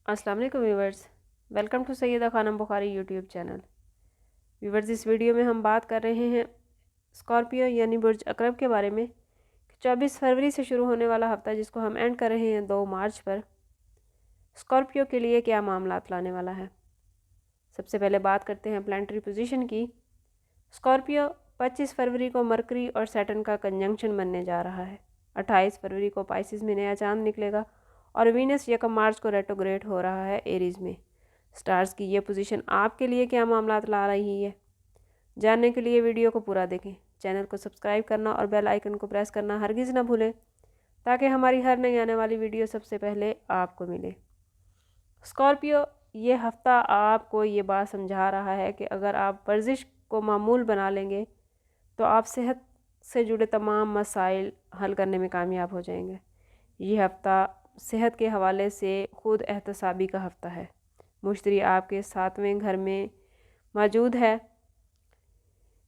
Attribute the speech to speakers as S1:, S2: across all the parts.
S1: अस्सलाम वालेकुम viewers, welcome to Syeda Khanum Bukhari YouTube channel. Viewers, इस वीडियो में हम बात कर रहे हैं स्कॉर्पियो यानी बुर्ज अकरब के बारे में। 24 फरवरी से शुरू होने वाला हफ्ता, जिसको हम एंड कर रहे हैं 2 मार्च पर, स्कॉर्पियो के लिए क्या मामलात लाने वाला है। सबसे पहले बात करते हैं प्लानिटरी पोजीशन की। स्कॉर्पियो 25 फरवरी को मरकरी और सैटर्न का कंजंक्शन बनने जा रहा है। 28 फरवरी को पाइसिस में नया चांद निकलेगा और वीनस 1 मार्च को रेट्रोग्रेड हो रहा है एरीज में। स्टार्स की ये पोजीशन आपके लिए क्या मामलात ला रही है, जानने के लिए वीडियो को पूरा देखें। चैनल को सब्सक्राइब करना और बेल आइकन को प्रेस करना हरगिज़ ना भूलें, ताकि हमारी हर नई आने वाली वीडियो सबसे पहले आपको मिले। स्कॉर्पियो ये हफ़्ता आपको ये बात समझा रहा है कि अगर आप वर्जिश को मामूल बना लेंगे तो आप सेहत से जुड़े तमाम मसाइल हल करने में कामयाब हो जाएंगे। ये हफ़्ता सेहत के हवाले से खुद एहतसाबी का हफ़्ता है। मुश्तरी आपके 7वें घर में मौजूद है,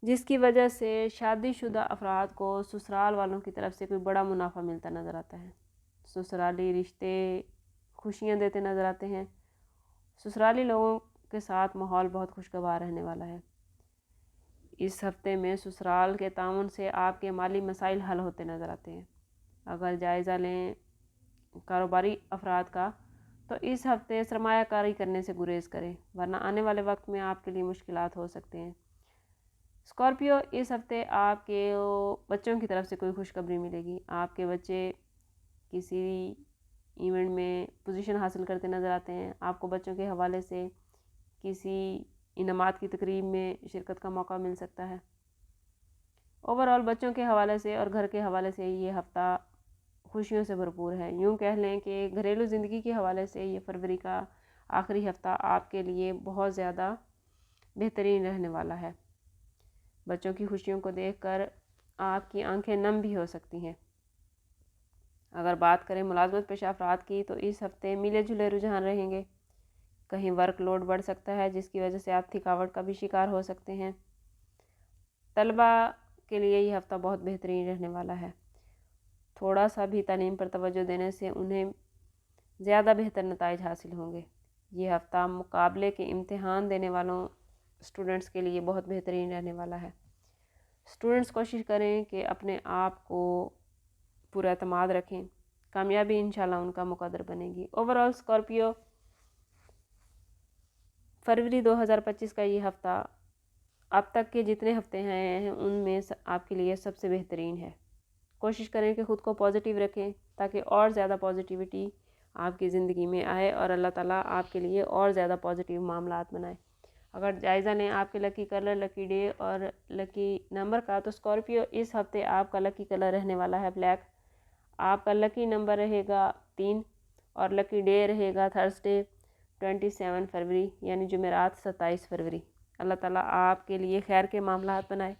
S1: जिसकी वजह से शादीशुदा अफराद को ससुराल वालों की तरफ से कोई बड़ा मुनाफा मिलता नज़र आता है। ससुराली रिश्ते खुशियाँ देते नज़र आते हैं। ससुराली लोगों के साथ माहौल बहुत खुशगवार रहने वाला है। इस हफ्ते में ससुराल के ताउन से आपके माली मसाइल हल होते नज़र आते हैं। अगर जायज़ा लें कारोबारी अफराद का, तो इस हफ्ते सरमायाकारी करने से गुरेज करें, वरना आने वाले वक्त में आपके लिए मुश्किलात हो सकते हैं। स्कॉर्पियो, इस हफ्ते आपके बच्चों की तरफ से कोई खुशखबरी मिलेगी। आपके बच्चे किसी इवेंट में पोजीशन हासिल करते नज़र आते हैं। आपको बच्चों के हवाले से किसी इनामात की तकरीब में शिरकत का मौका मिल सकता है। ओवरऑल बच्चों के हवाले से और घर के हवाले से ये हफ़्ता खुशियों से भरपूर है। यूँ कह लें कि घरेलू ज़िंदगी के हवाले से ये फरवरी का आखिरी हफ़्ता आपके लिए बहुत ज़्यादा बेहतरीन रहने वाला है। बच्चों की खुशियों को देखकर आपकी आंखें नम भी हो सकती हैं। अगर बात करें मुलाजमत पेशा अफराद की, तो इस हफ़्ते मिले जुले रुझान रहेंगे। कहीं वर्क लोड बढ़ सकता है, जिसकी वजह से आप थकावट का भी शिकार हो सकते हैं। तलबा के लिए ये हफ़्ता बहुत बेहतरीन रहने वाला है। थोड़ा सा भी तालीम पर तवज्जो देने से उन्हें ज़्यादा बेहतर नताइज हासिल होंगे। ये हफ़्ता मुकाबले के इम्तिहान देने वालों स्टूडेंट्स के लिए बहुत बेहतरीन रहने वाला है। स्टूडेंट्स कोशिश करें कि अपने आप को पूरा एतमाद रखें, कामयाबी इंशाल्लाह उनका मुकद्दर बनेगी। ओवरऑल स्कॉर्पियो, फरवरी 2025 का ये हफ़्ता अब तक के जितने हफ़्ते हैं उनमें आपके लिए सबसे बेहतरीन है। कोशिश करें कि ख़ुद को पॉजिटिव रखें, ताकि और ज़्यादा पॉजिटिविटी आपकी ज़िंदगी में आए और अल्लाह ताला आपके लिए और ज़्यादा पॉजिटिव मामलात बनाए। अगर जायज़ा लें आपके लकी कलर, लकी डे और लकी नंबर का, तो स्कॉर्पियो इस हफ़्ते आपका लकी कलर रहने वाला है ब्लैक। आपका लकी नंबर रहेगा 3 और लकी डे रहेगा थर्सडे 27 फरवरी यानी जुमेरात 27 फरवरी। अल्लाह ताला आपके लिए खैर के मामलात बनाए,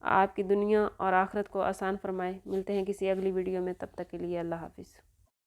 S1: आपकी दुनिया और आखिरत को आसान फरमाए। मिलते हैं किसी अगली वीडियो में, तब तक के लिए अल्लाह हाफिज़।